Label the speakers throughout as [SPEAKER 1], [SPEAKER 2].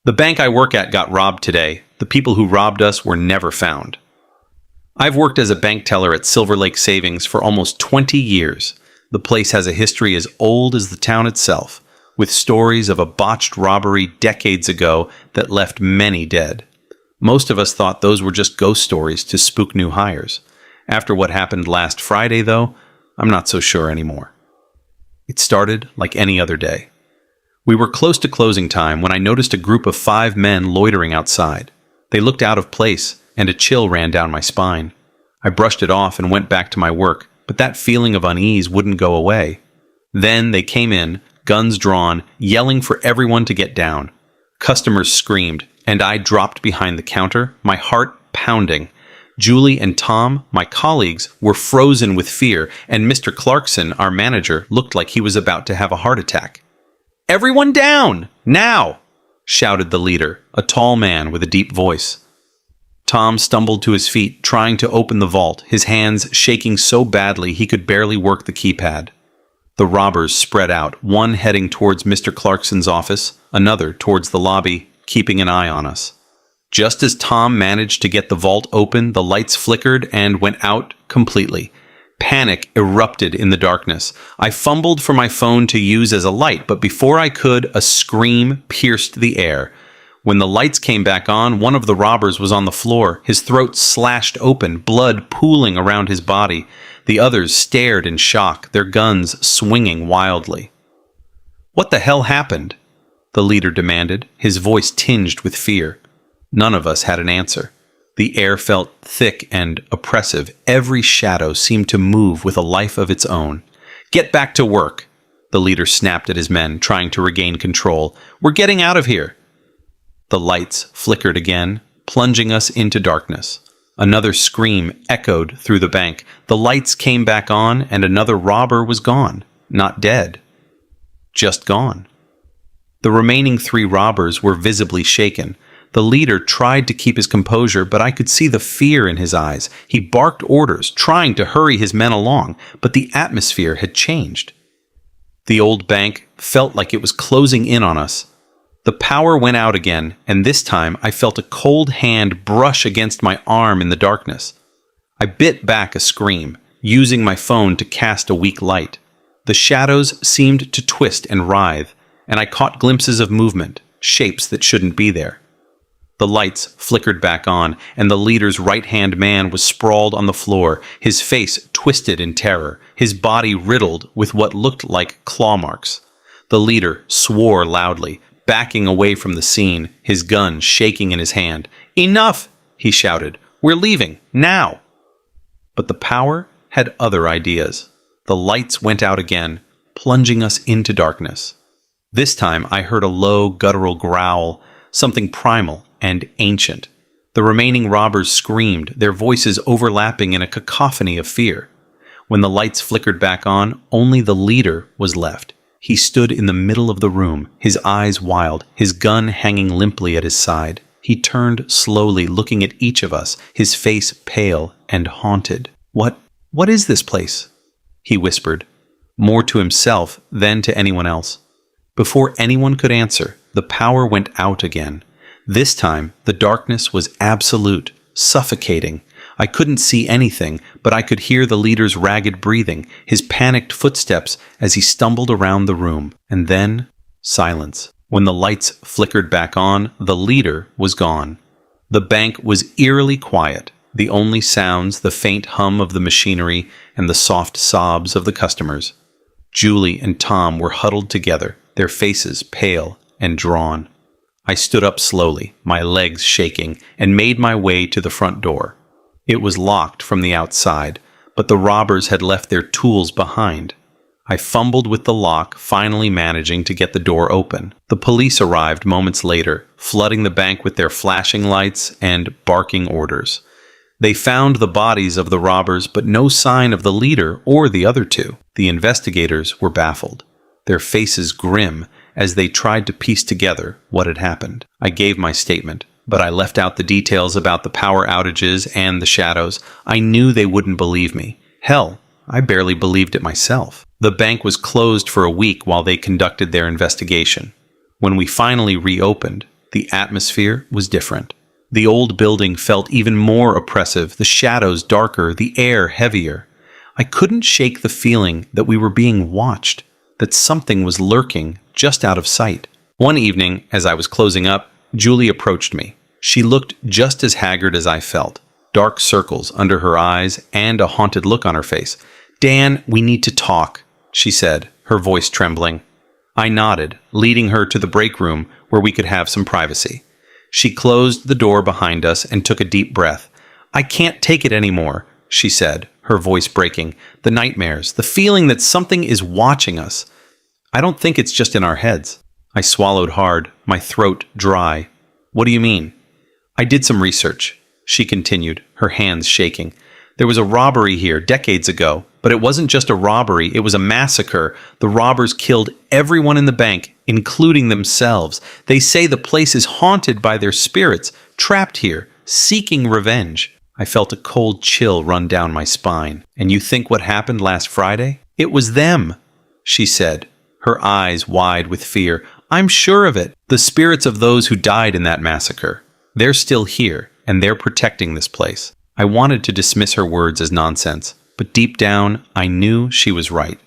[SPEAKER 1] The bank I work at got robbed today. The people who robbed us were never found. I've worked as a bank teller at Silver Lake Savings for almost 20 years. The place has a history as old as the town itself, with stories of a botched robbery decades ago that left many dead. Most of us thought those were just ghost stories to spook new hires. After what happened last Friday, though, I'm not so sure anymore. It started like any other day. We were close to closing time when I noticed a group of 5 men loitering outside. They looked out of place, and a chill ran down my spine. I brushed it off and went back to my work, but that feeling of unease wouldn't go away. Then they came in, guns drawn, yelling for everyone to get down. Customers screamed, and I dropped behind the counter, my heart pounding. Julie and Tom, my colleagues, were frozen with fear, and Mr. Clarkson, our manager, looked like he was about to have a heart attack. "Everyone down! Now!" shouted the leader, a tall man with a deep voice. Tom stumbled to his feet, trying to open the vault, his hands shaking so badly he could barely work the keypad. The robbers spread out, one heading towards Mr. Clarkson's office, another towards the lobby, keeping an eye on us. Just as Tom managed to get the vault open, the lights flickered and went out completely. Panic erupted in the darkness. I fumbled for my phone to use as a light, but before I could, a scream pierced the air. When the lights came back on, one of the robbers was on the floor, his throat slashed open, blood pooling around his body. The others stared in shock, their guns swinging wildly. "What the hell happened?" the leader demanded, his voice tinged with fear. None of us had an answer. The air felt thick and oppressive. Every shadow seemed to move with a life of its own. "Get back to work," the leader snapped at his men, trying to regain control. "We're getting out of here." The lights flickered again, plunging us into darkness. Another scream echoed through the bank. The lights came back on, and another robber was gone. Not dead. Just gone. The remaining 3 robbers were visibly shaken. The leader tried to keep his composure, but I could see the fear in his eyes. He barked orders, trying to hurry his men along, but the atmosphere had changed. The old bank felt like it was closing in on us. The power went out again, and this time I felt a cold hand brush against my arm in the darkness. I bit back a scream, using my phone to cast a weak light. The shadows seemed to twist and writhe, and I caught glimpses of movement, shapes that shouldn't be there. The lights flickered back on, and the leader's right-hand man was sprawled on the floor, his face twisted in terror, his body riddled with what looked like claw marks. The leader swore loudly, backing away from the scene, his gun shaking in his hand. "Enough!" he shouted. "We're leaving, now!" But the power had other ideas. The lights went out again, plunging us into darkness. This time I heard a low, guttural growl, something primal and ancient. The remaining robbers screamed, their voices overlapping in a cacophony of fear. When the lights flickered back on, only the leader was left. He stood in the middle of the room, his eyes wild, his gun hanging limply at his side. He turned slowly, looking at each of us, his face pale and haunted. What is this place?" he whispered, more to himself than to anyone else. Before anyone could answer, the power went out again. This time, the darkness was absolute, suffocating. I couldn't see anything, but I could hear the leader's ragged breathing, his panicked footsteps as he stumbled around the room. And then, silence. When the lights flickered back on, the leader was gone. The bank was eerily quiet, the only sounds the faint hum of the machinery and the soft sobs of the customers. Julie and Tom were huddled together, their faces pale and drawn. I stood up slowly, my legs shaking, and made my way to the front door. It was locked from the outside, but the robbers had left their tools behind. I fumbled with the lock, finally managing to get the door open. The police arrived moments later, flooding the bank with their flashing lights and barking orders. They found the bodies of the robbers, but no sign of the leader or the other 2. The investigators were baffled, their faces grim, as they tried to piece together what had happened. I gave my statement, but I left out the details about the power outages and the shadows. I knew they wouldn't believe me. Hell, I barely believed it myself. The bank was closed for a week while they conducted their investigation. When we finally reopened, The atmosphere was different. The old building felt even more oppressive, the shadows darker, the air heavier. I couldn't shake the feeling that we were being watched, that something was lurking just out of sight. One evening, as I was closing up, Julie approached me. She looked just as haggard as I felt, dark circles under her eyes and a haunted look on her face. "Dan, we need to talk," she said, her voice trembling. I nodded, leading her to the break room where we could have some privacy. She closed the door behind us and took a deep breath. "I can't take it anymore," she said, her voice breaking. "The nightmares, the feeling that something is watching us. I don't think it's just in our heads." I swallowed hard, my throat dry. "What do you mean?" "I did some research," she continued, her hands shaking. "There was a robbery here decades ago, but it wasn't just a robbery, it was a massacre. The robbers killed everyone in the bank, including themselves. They say the place is haunted by their spirits, trapped here, seeking revenge." I felt a cold chill run down my spine. "And you think what happened last Friday? It was them," she said, her eyes wide with fear. "I'm sure of it. The spirits of those who died in that massacre. They're still here, and they're protecting this place." I wanted to dismiss her words as nonsense, but deep down, I knew she was right.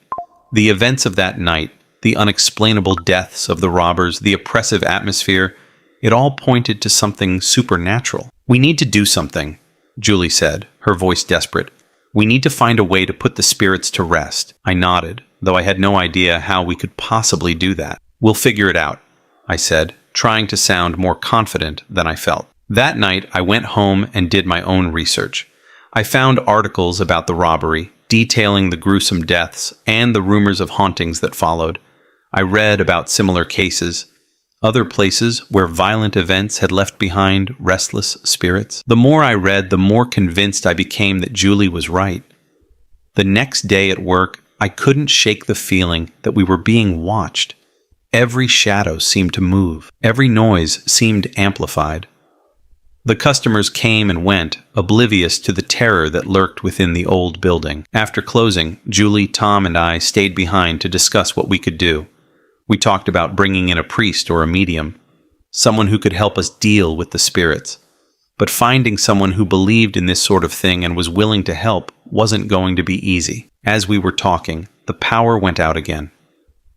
[SPEAKER 1] The events of that night, the unexplainable deaths of the robbers, the oppressive atmosphere, it all pointed to something supernatural. "We need to do something," Julie said, her voice desperate. "We need to find a way to put the spirits to rest." I nodded, though I had no idea how we could possibly do that. "We'll figure it out," I said, trying to sound more confident than I felt. That night, I went home and did my own research. I found articles about the robbery, detailing the gruesome deaths and the rumors of hauntings that followed. I read about similar cases, other places where violent events had left behind restless spirits. The more I read, the more convinced I became that Julie was right. The next day at work, I couldn't shake the feeling that we were being watched. Every shadow seemed to move. Every noise seemed amplified. The customers came and went, oblivious to the terror that lurked within the old building. After closing, Julie, Tom, and I stayed behind to discuss what we could do. We talked about bringing in a priest or a medium, someone who could help us deal with the spirits. But finding someone who believed in this sort of thing and was willing to help wasn't going to be easy. As we were talking, the power went out again.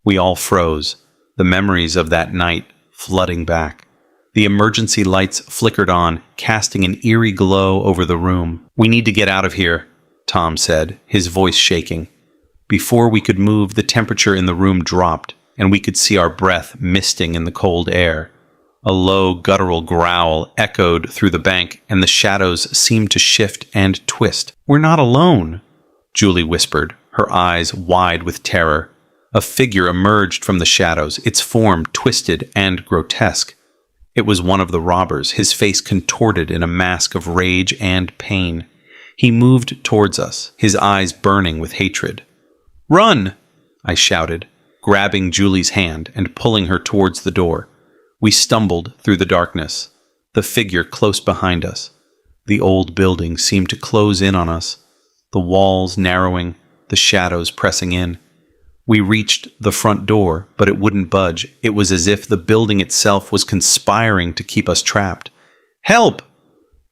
[SPEAKER 1] We all froze, the memories of that night flooding back. The emergency lights flickered on, casting an eerie glow over the room. "We need to get out of here," Tom said, his voice shaking. Before we could move, the temperature in the room dropped, and we could see our breath misting in the cold air. A low, guttural growl echoed through the bank, and the shadows seemed to shift and twist. "We're not alone," Julie whispered, her eyes wide with terror. A figure emerged from the shadows, its form twisted and grotesque. It was one of the robbers, his face contorted in a mask of rage and pain. He moved towards us, his eyes burning with hatred. "Run!" I shouted, grabbing Julie's hand and pulling her towards the door. We stumbled through the darkness, the figure close behind us. The old building seemed to close in on us, the walls narrowing, the shadows pressing in. We reached the front door, but it wouldn't budge. It was as if the building itself was conspiring to keep us trapped. "Help!"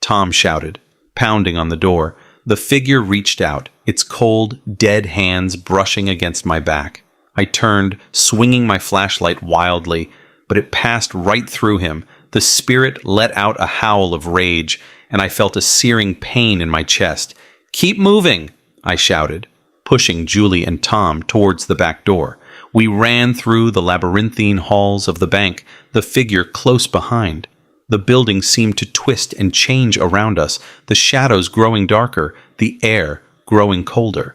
[SPEAKER 1] Tom shouted, pounding on the door. The figure reached out, its cold, dead hands brushing against my back. I turned, swinging my flashlight wildly, but it passed right through him. The spirit let out a howl of rage, and I felt a searing pain in my chest. "Keep moving!" I shouted, pushing Julie and Tom towards the back door. We ran through the labyrinthine halls of the bank, the figure close behind. The building seemed to twist and change around us, the shadows growing darker, the air growing colder.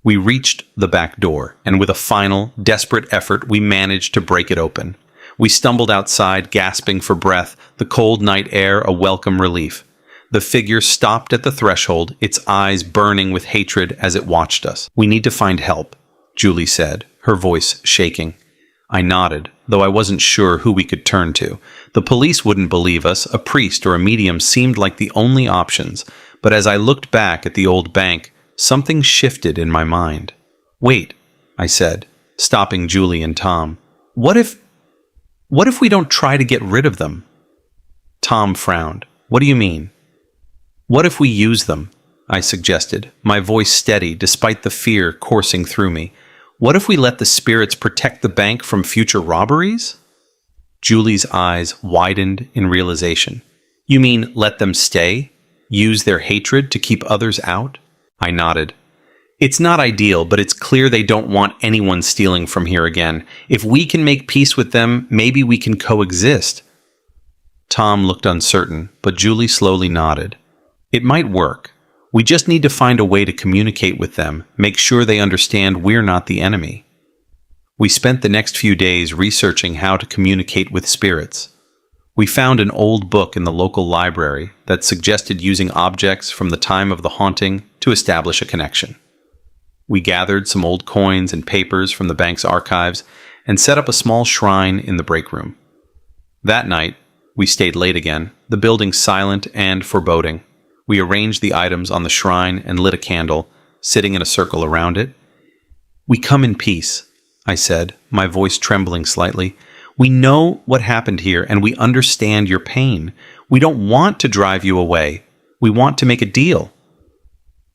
[SPEAKER 1] We reached the back door, and with a final, desperate effort, we managed to break it open. We stumbled outside, gasping for breath, the cold night air a welcome relief. The figure stopped at the threshold, its eyes burning with hatred as it watched us. "We need to find help," Julie said, her voice shaking. I nodded, though I wasn't sure who we could turn to. The police wouldn't believe us, a priest or a medium seemed like the only options, but as I looked back at the old bank, something shifted in my mind. "Wait," I said, stopping Julie and Tom. What if we don't try to get rid of them? Tom frowned. What do you mean? What if we use them? I suggested, my voice steady despite the fear coursing through me. What if we let the spirits protect the bank from future robberies? Julie's eyes widened in realization. You mean let them stay? Use their hatred to keep others out? I nodded. It's not ideal, but it's clear they don't want anyone stealing from here again. If we can make peace with them, maybe we can coexist. Tom looked uncertain, but Julie slowly nodded. It might work. We just need to find a way to communicate with them, make sure they understand we're not the enemy. We spent the next few days researching how to communicate with spirits. We found an old book in the local library that suggested using objects from the time of the haunting to establish a connection. We gathered some old coins and papers from the bank's archives and set up a small shrine in the break room. That night, we stayed late again, the building silent and foreboding. We arranged the items on the shrine and lit a candle, sitting in a circle around it. We come in peace, I said, my voice trembling slightly. We know what happened here, and we understand your pain. We don't want to drive you away. We want to make a deal.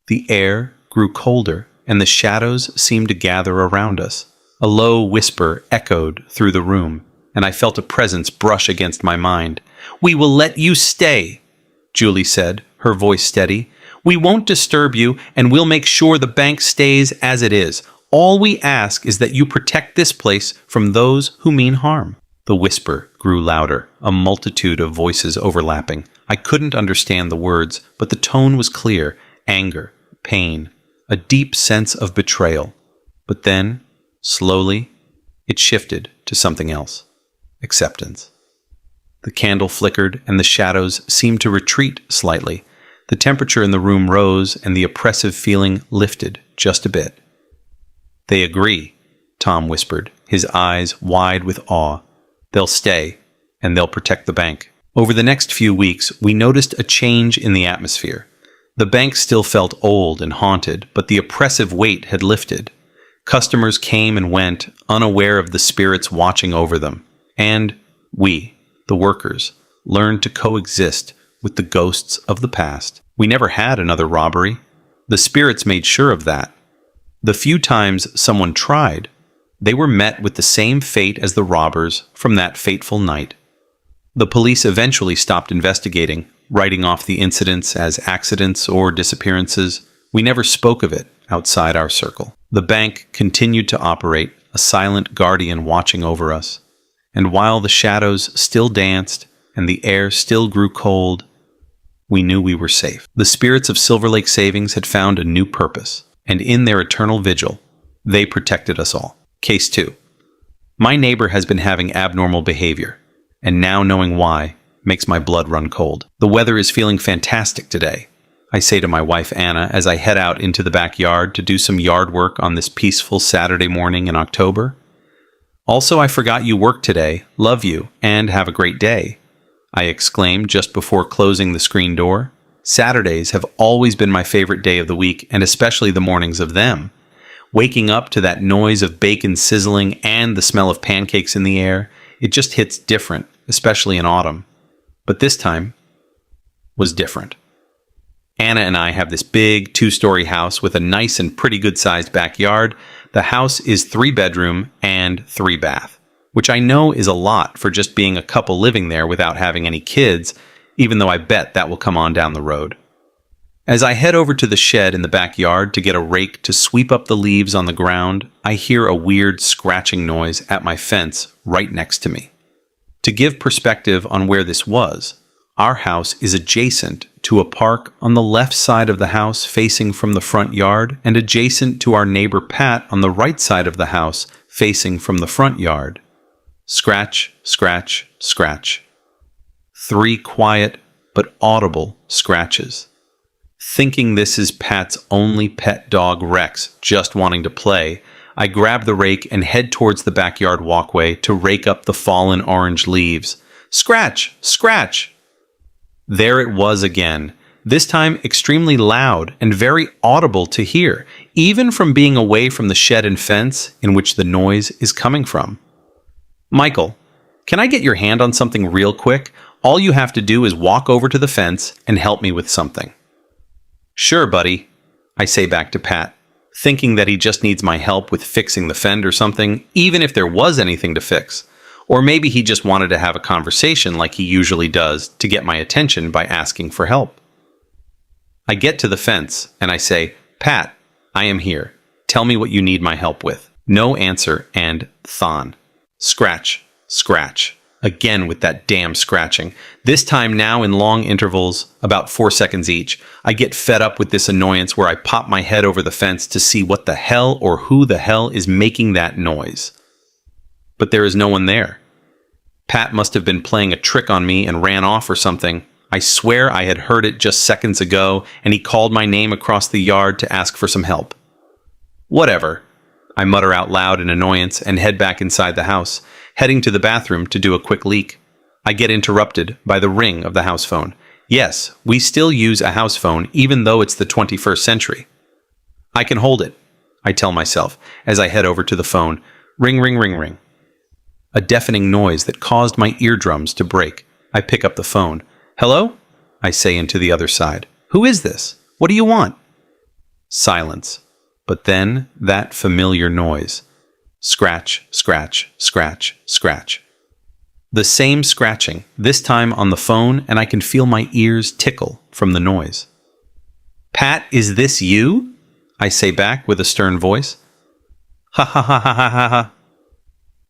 [SPEAKER 1] The air grew colder, and the shadows seemed to gather around us. A low whisper echoed through the room, and I felt a presence brush against my mind. We will let you stay, Julie said, her voice steady. We won't disturb you, and we'll make sure the bank stays as it is. All we ask is that you protect this place from those who mean harm. The whisper grew louder, a multitude of voices overlapping. I couldn't understand the words, but the tone was clear. Anger, pain, a deep sense of betrayal. But then, slowly, it shifted to something else. Acceptance. The candle flickered, and the shadows seemed to retreat slightly. The temperature in the room rose, and the oppressive feeling lifted just a bit. They agree, Tom whispered, his eyes wide with awe. They'll stay, and they'll protect the bank. Over the next few weeks, we noticed a change in the atmosphere. The bank still felt old and haunted, but the oppressive weight had lifted. Customers came and went, unaware of the spirits watching over them. And we, the workers, learned to coexist with the ghosts of the past. We never had another robbery. The spirits made sure of that. The few times someone tried, they were met with the same fate as the robbers from that fateful night. The police eventually stopped investigating, writing off the incidents as accidents or disappearances. We never spoke of it outside our circle. The bank continued to operate, a silent guardian watching over us. And while the shadows still danced and the air still grew cold, we knew we were safe. The spirits of Silver Lake Savings had found a new purpose, and in their eternal vigil, they protected us all. Case 2. My neighbor has been having abnormal behavior, and now knowing why makes my blood run cold. The weather is feeling fantastic today, I say to my wife Anna as I head out into the backyard to do some yard work on this peaceful Saturday morning in October. Also, I forgot you work today. Love you, and have a great day, I exclaimed just before closing the screen door. Saturdays have always been my favorite day of the week, and especially the mornings of them. Waking up to that noise of bacon sizzling and the smell of pancakes in the air, it just hits different, especially in autumn. But this time was different. Anna and I have this big 2-story house with a nice and pretty good-sized backyard. The house is 3-bedroom and 3-bath, which I know is a lot for just being a couple living there without having any kids, even though I bet that will come on down the road. As I head over to the shed in the backyard to get a rake to sweep up the leaves on the ground, I hear a weird scratching noise at my fence right next to me. To give perspective on where this was, our house is adjacent to a park on the left side of the house facing from the front yard and adjacent to our neighbor Pat on the right side of the house facing from the front yard. Scratch, scratch, scratch. 3 quiet but audible scratches. Thinking this is Pat's only pet dog Rex just wanting to play, I grab the rake and head towards the backyard walkway to rake up the fallen orange leaves. Scratch! Scratch! There it was again, this time extremely loud and very audible to hear, even from being away from the shed and fence in which the noise is coming from. Michael, can I get your hand on something real quick? All you have to do is walk over to the fence and help me with something." "Sure, buddy," I say back to Pat, thinking that he just needs my help with fixing the fend or something, even if there was anything to fix. Or maybe he just wanted to have a conversation like he usually does to get my attention by asking for help. I get to the fence and I say, "Pat, I am here. Tell me what you need my help with." No answer and thon. Scratch, scratch. Again with that damn scratching. This time now in long intervals, about 4 seconds each. I get fed up with this annoyance where I pop my head over the fence to see what the hell or who the hell is making that noise. But there is no one there. Pat must have been playing a trick on me and ran off or something. I swear I had heard it just seconds ago, and he called my name across the yard to ask for some help. Whatever. I mutter out loud in annoyance and head back inside the house, heading to the bathroom to do a quick leak. I get interrupted by the ring of the house phone. Yes, we still use a house phone even though it's the 21st century. "I can hold it," I tell myself as I head over to the phone. Ring, ring, ring, ring. A deafening noise that caused my eardrums to break. I pick up the phone. "Hello?" I say into the other side. "Who is this? What do you want?" Silence. But then that familiar noise. Scratch, scratch, scratch, scratch. The same scratching, this time on the phone, and I can feel my ears tickle from the noise. "Pat, is this you?" I say back with a stern voice. "Ha ha ha ha ha ha ha."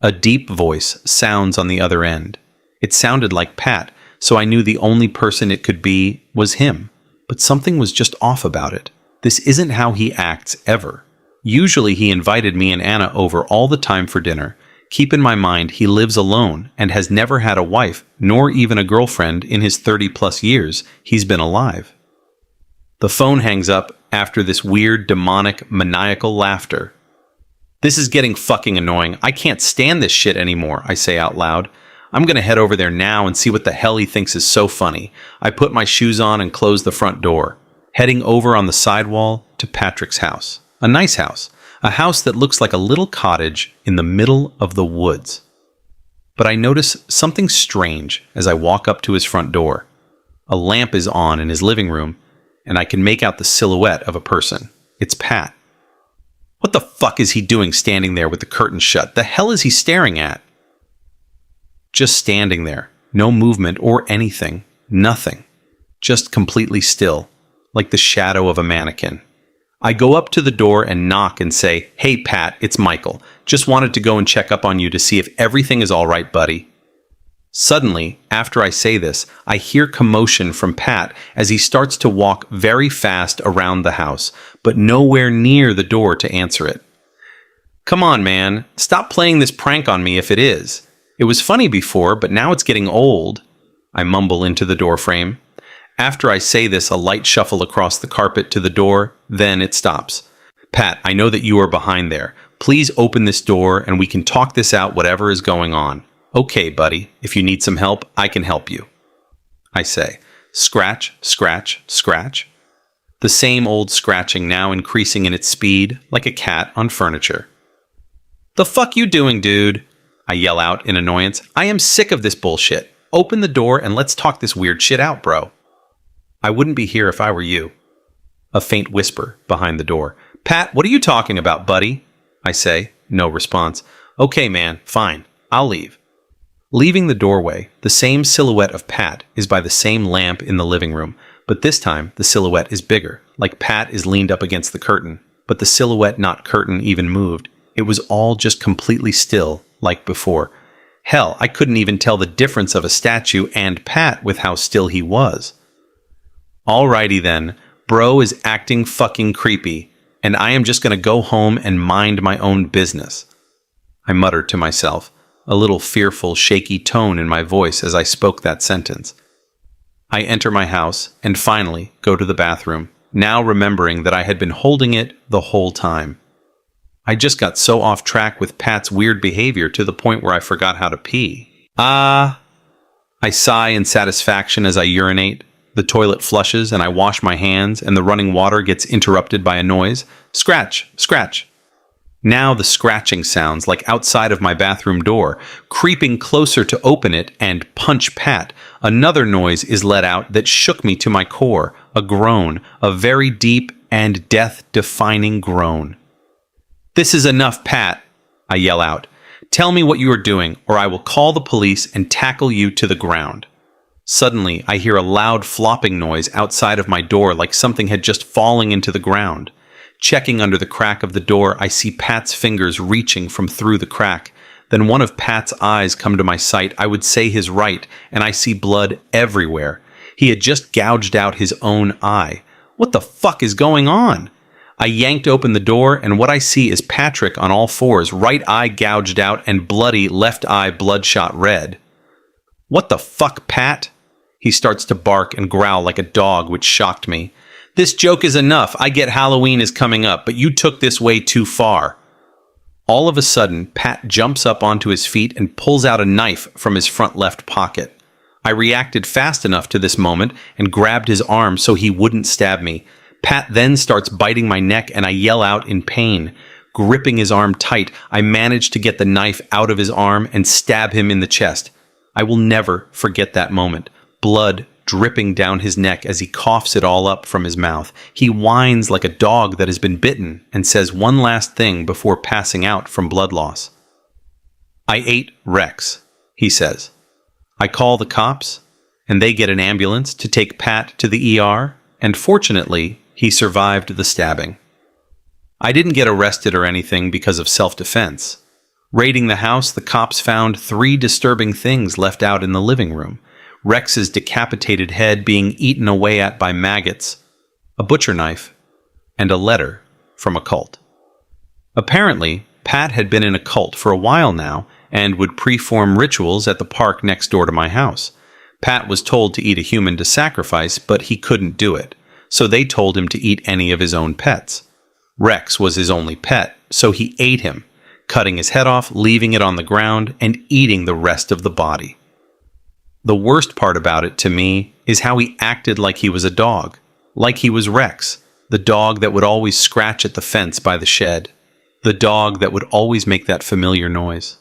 [SPEAKER 1] A deep voice sounds on the other end. It sounded like Pat, so I knew the only person it could be was him. But something was just off about it. This isn't how he acts ever. Usually he invited me and Anna over all the time for dinner. Keep in my mind he lives alone and has never had a wife nor even a girlfriend in his 30-plus years he's been alive. The phone hangs up after this weird, demonic, maniacal laughter. "This is getting fucking annoying. I can't stand this shit anymore," I say out loud. "I'm gonna head over there now and see what the hell he thinks is so funny." I put my shoes on and close the front door, heading over on the sidewall to Patrick's house. A nice house. A house that looks like a little cottage in the middle of the woods. But I notice something strange as I walk up to his front door. A lamp is on in his living room, and I can make out the silhouette of a person. It's Pat. What the fuck is he doing standing there with the curtain shut? The hell is he staring at? Just standing there. No movement or anything. Nothing. Just completely still. Like the shadow of a mannequin. I go up to the door and knock and say, "Hey Pat, it's Michael. Just wanted to go and check up on you to see if everything is all right, buddy." Suddenly, after I say this, I hear commotion from Pat as he starts to walk very fast around the house, but nowhere near the door to answer it. "Come on, man. Stop playing this prank on me if it is. It was funny before, but now it's getting old," I mumble into the doorframe. After I say this, a light shuffle across the carpet to the door, then it stops. "Pat, I know that you are behind there. Please open this door and we can talk this out whatever is going on." "Okay, buddy. If you need some help, I can help you," I say. Scratch, scratch, scratch. The same old scratching, now increasing in its speed, like a cat on furniture. "The fuck you doing, dude?" I yell out in annoyance. "I am sick of this bullshit. Open the door and let's talk this weird shit out, bro." "I wouldn't be here if I were you." A faint whisper behind the door. "Pat, what are you talking about, buddy?" I say. No response. "Okay, man, fine. I'll leave." Leaving the doorway, the same silhouette of Pat is by the same lamp in the living room, but this time the silhouette is bigger, like Pat is leaned up against the curtain, but the silhouette, not curtain, even moved. It was all just completely still, like before. Hell, I couldn't even tell the difference of a statue and Pat with how still he was. Alrighty then, bro is acting fucking creepy, and I am just gonna go home and mind my own business. I muttered to myself, a little fearful, shaky tone in my voice as I spoke that sentence. I enter my house and finally go to the bathroom, now remembering that I had been holding it the whole time. I just got so off track with Pat's weird behavior to the point where I forgot how to pee. I sigh in satisfaction as I urinate. The toilet flushes and I wash my hands and the running water gets interrupted by a noise. Scratch, scratch. Now the scratching sounds like outside of my bathroom door, creeping closer to open it and punch Pat Another noise is let out that shook me to my core, a groan, a very deep and death-defining groan. "This is enough, Pat," I yell out. "Tell me what you are doing, or I will call the police and tackle you to the ground." Suddenly, I hear a loud flopping noise outside of my door like something had just fallen into the ground. Checking under the crack of the door, I see Pat's fingers reaching from through the crack. Then one of Pat's eyes come to my sight, I would say his right, and I see blood everywhere. He had just gouged out his own eye. What the fuck is going on? I yanked open the door, and what I see is Patrick on all fours, right eye gouged out and bloody left eye bloodshot red. "What the fuck, Pat?" He starts to bark and growl like a dog, which shocked me. "This joke is enough. I get Halloween is coming up, but you took this way too far." All of a sudden, Pat jumps up onto his feet and pulls out a knife from his front left pocket. I reacted fast enough to this moment and grabbed his arm so he wouldn't stab me. Pat then starts biting my neck and I yell out in pain. Gripping his arm tight, I manage to get the knife out of his arm and stab him in the chest. I will never forget that moment. Blood dripping down his neck as he coughs it all up from his mouth. He whines like a dog that has been bitten and says one last thing before passing out from blood loss. "I ate Rex," he says. I call the cops, and they get an ambulance to take Pat to the ER, and fortunately, he survived the stabbing. I didn't get arrested or anything because of self-defense. Raiding the house, the cops found 3 disturbing things left out in the living room. Rex's decapitated head being eaten away at by maggots, a butcher knife, and a letter from a cult. Apparently, Pat had been in a cult for a while now and would perform rituals at the park next door to my house. Pat was told to eat a human to sacrifice, but he couldn't do it, so they told him to eat any of his own pets. Rex was his only pet, so he ate him, cutting his head off, leaving it on the ground, and eating the rest of the body. The worst part about it to me is how he acted like he was a dog, like he was Rex, the dog that would always scratch at the fence by the shed, the dog that would always make that familiar noise.